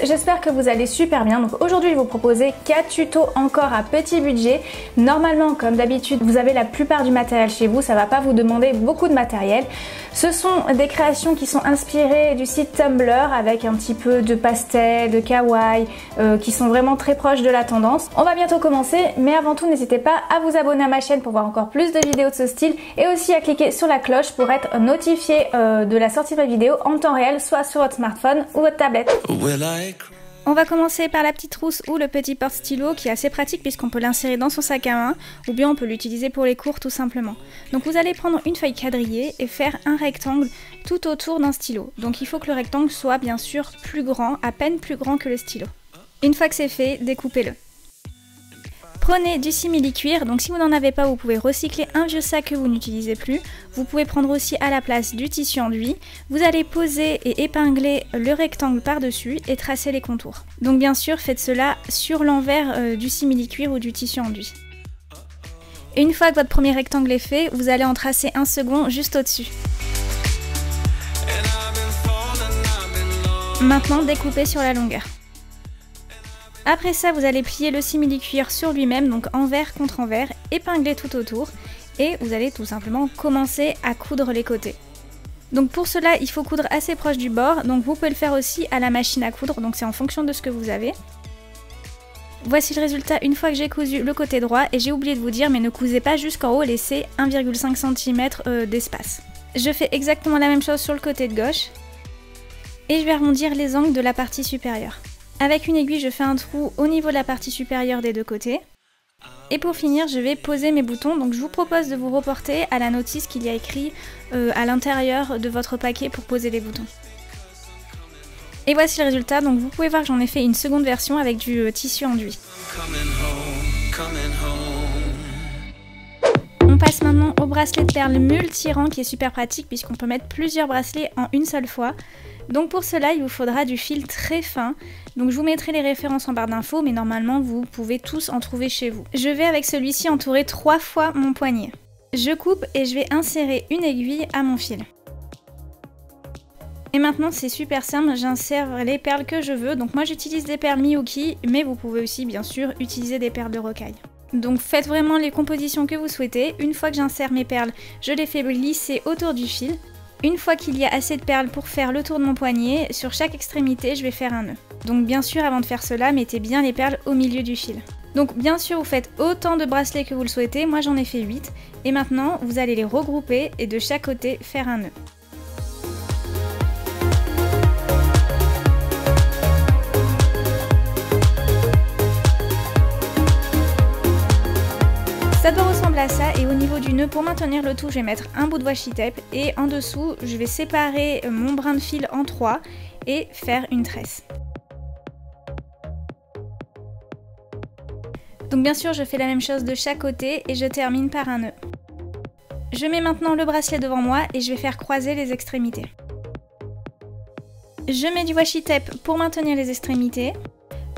j'espère que vous allez super bien. Donc aujourd'hui je vais vous proposer 4 tutos encore à petit budget. Normalement comme d'habitude vous avez la plupart du matériel chez vous, ça va pas vous demander beaucoup de matériel. Ce sont des créations qui sont inspirées du site Tumblr avec un petit peu de pastel, de kawaii, qui sont vraiment très proches de la tendance. On va bientôt commencer, mais avant tout n'hésitez pas à vous abonner à ma chaîne pour voir encore plus de vidéos de ce style et aussi à cliquer sur la cloche pour être notifié de la sortie de ma vidéo en temps réel, soit sur votre smartphone ou votre tablette. On va commencer par la petite trousse ou le petit porte-stylo qui est assez pratique puisqu'on peut l'insérer dans son sac à main ou bien on peut l'utiliser pour les cours tout simplement. Donc vous allez prendre une feuille quadrillée et faire un rectangle tout autour d'un stylo. Donc il faut que le rectangle soit bien sûr plus grand, à peine plus grand que le stylo. Une fois que c'est fait, découpez-le. Prenez du simili-cuir, donc si vous n'en avez pas, vous pouvez recycler un vieux sac que vous n'utilisez plus. Vous pouvez prendre aussi à la place du tissu enduit. Vous allez poser et épingler le rectangle par-dessus et tracer les contours. Donc bien sûr, faites cela sur l'envers du simili-cuir ou du tissu enduit. Et une fois que votre premier rectangle est fait, vous allez en tracer un second juste au-dessus. Maintenant, découpez sur la longueur. Après ça, vous allez plier le simili-cuir sur lui-même, donc envers contre envers, épingler tout autour, et vous allez tout simplement commencer à coudre les côtés. Donc pour cela, il faut coudre assez proche du bord, donc vous pouvez le faire aussi à la machine à coudre, donc c'est en fonction de ce que vous avez. Voici le résultat une fois que j'ai cousu le côté droit, et j'ai oublié de vous dire, mais ne cousez pas jusqu'en haut, laissez 1,5 cm d'espace. Je fais exactement la même chose sur le côté de gauche, et je vais arrondir les angles de la partie supérieure. Avec une aiguille, je fais un trou au niveau de la partie supérieure des deux côtés. Et pour finir, je vais poser mes boutons. Donc je vous propose de vous reporter à la notice qu'il y a écrit à l'intérieur de votre paquet pour poser les boutons. Et voici le résultat. Donc vous pouvez voir que j'en ai fait une seconde version avec du tissu enduit. On passe maintenant au bracelet de perles multi-rang qui est super pratique puisqu'on peut mettre plusieurs bracelets en une seule fois. Donc pour cela, il vous faudra du fil très fin. Donc je vous mettrai les références en barre d'infos, mais normalement vous pouvez tous en trouver chez vous. Je vais avec celui-ci entourer 3 fois mon poignet. Je coupe et je vais insérer une aiguille à mon fil. Et maintenant c'est super simple, j'insère les perles que je veux. Donc moi j'utilise des perles Miyuki, mais vous pouvez aussi bien sûr utiliser des perles de rocaille. Donc faites vraiment les compositions que vous souhaitez. Une fois que j'insère mes perles, je les fais glisser autour du fil. Une fois qu'il y a assez de perles pour faire le tour de mon poignet, sur chaque extrémité, je vais faire un nœud. Donc bien sûr, avant de faire cela, mettez bien les perles au milieu du fil. Donc bien sûr, vous faites autant de bracelets que vous le souhaitez. Moi, j'en ai fait 8. Et maintenant, vous allez les regrouper et de chaque côté, faire un nœud. Ça doit ressembler à ça et au niveau du nœud, pour maintenir le tout, je vais mettre un bout de washi tape et en dessous, je vais séparer mon brin de fil en 3 et faire une tresse. Donc bien sûr, je fais la même chose de chaque côté et je termine par un nœud. Je mets maintenant le bracelet devant moi et je vais faire croiser les extrémités. Je mets du washi tape pour maintenir les extrémités.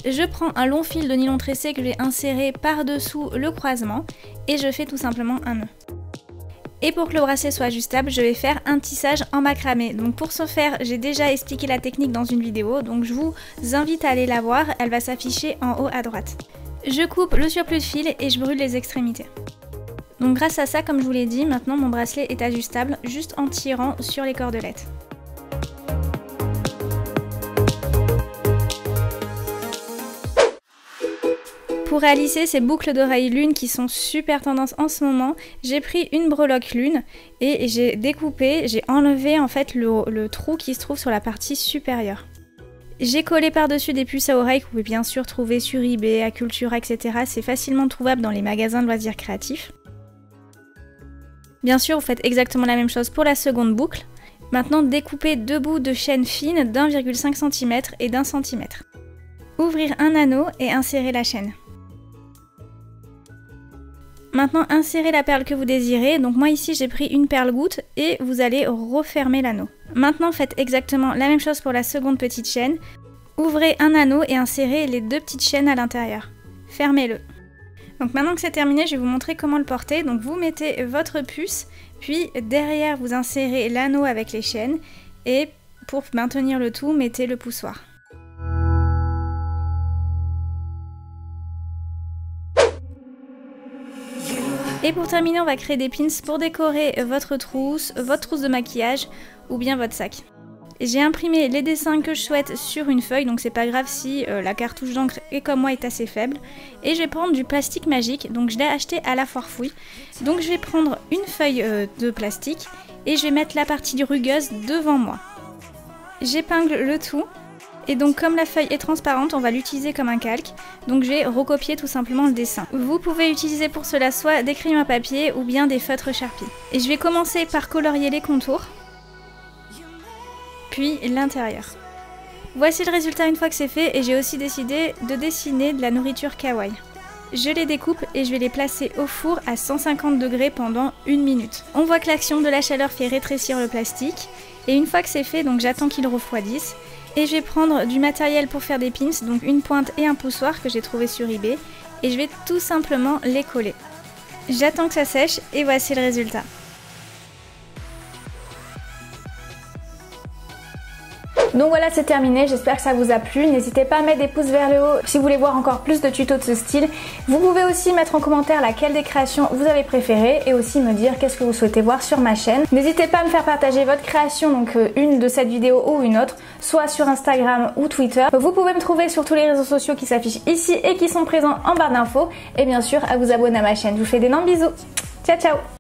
Je prends un long fil de nylon tressé que je vais insérer par-dessous le croisement et je fais tout simplement un nœud. Et pour que le bracelet soit ajustable, je vais faire un tissage en macramé. Donc pour ce faire, j'ai déjà expliqué la technique dans une vidéo, donc je vous invite à aller la voir, elle va s'afficher en haut à droite. Je coupe le surplus de fil et je brûle les extrémités. Donc grâce à ça, comme je vous l'ai dit, maintenant mon bracelet est ajustable juste en tirant sur les cordelettes. Pour réaliser ces boucles d'oreilles lune qui sont super tendance en ce moment, j'ai pris une breloque lune et j'ai découpé, j'ai enlevé en fait le trou qui se trouve sur la partie supérieure. J'ai collé par-dessus des puces à oreilles que vous pouvez bien sûr trouver sur eBay, à Cultura, etc. C'est facilement trouvable dans les magasins de loisirs créatifs. Bien sûr, vous faites exactement la même chose pour la seconde boucle. Maintenant, découpez 2 bouts de chaîne fine d'1,5 cm et d'1 cm. Ouvrir un anneau et insérer la chaîne. Maintenant, insérez la perle que vous désirez. Donc moi ici, j'ai pris une perle goutte et vous allez refermer l'anneau. Maintenant, faites exactement la même chose pour la seconde petite chaîne. Ouvrez un anneau et insérez les 2 petites chaînes à l'intérieur. Fermez-le. Donc maintenant que c'est terminé, je vais vous montrer comment le porter. Donc vous mettez votre puce, puis derrière vous insérez l'anneau avec les chaînes et pour maintenir le tout, mettez le poussoir. Et pour terminer, on va créer des pins pour décorer votre trousse de maquillage ou bien votre sac. J'ai imprimé les dessins que je souhaite sur une feuille, donc c'est pas grave si la cartouche d'encre est comme moi est assez faible. Et je vais prendre du plastique magique, donc je l'ai acheté à la foire fouille. Donc je vais prendre une feuille de plastique et je vais mettre la partie rugueuse devant moi. J'épingle le tout. Et donc comme la feuille est transparente, on va l'utiliser comme un calque. Donc je vais recopier tout simplement le dessin. Vous pouvez utiliser pour cela soit des crayons à papier ou bien des feutres Sharpie. Et je vais commencer par colorier les contours, puis l'intérieur. Voici le résultat une fois que c'est fait et j'ai aussi décidé de dessiner de la nourriture kawaii. Je les découpe et je vais les placer au four à 150 degrés pendant 1 minute. On voit que l'action de la chaleur fait rétrécir le plastique et une fois que c'est fait, donc j'attends qu'il refroidisse. Et je vais prendre du matériel pour faire des pins, donc une pointe et un poussoir que j'ai trouvé sur eBay. Et je vais tout simplement les coller. J'attends que ça sèche et voici le résultat. Donc voilà, c'est terminé, j'espère que ça vous a plu. N'hésitez pas à mettre des pouces vers le haut si vous voulez voir encore plus de tutos de ce style. Vous pouvez aussi mettre en commentaire laquelle des créations vous avez préférée et aussi me dire qu'est-ce que vous souhaitez voir sur ma chaîne. N'hésitez pas à me faire partager votre création, donc une de cette vidéo ou une autre, soit sur Instagram ou Twitter. Vous pouvez me trouver sur tous les réseaux sociaux qui s'affichent ici et qui sont présents en barre d'infos. Et bien sûr, à vous abonner à ma chaîne. Je vous fais d'énormes bisous. Ciao ciao!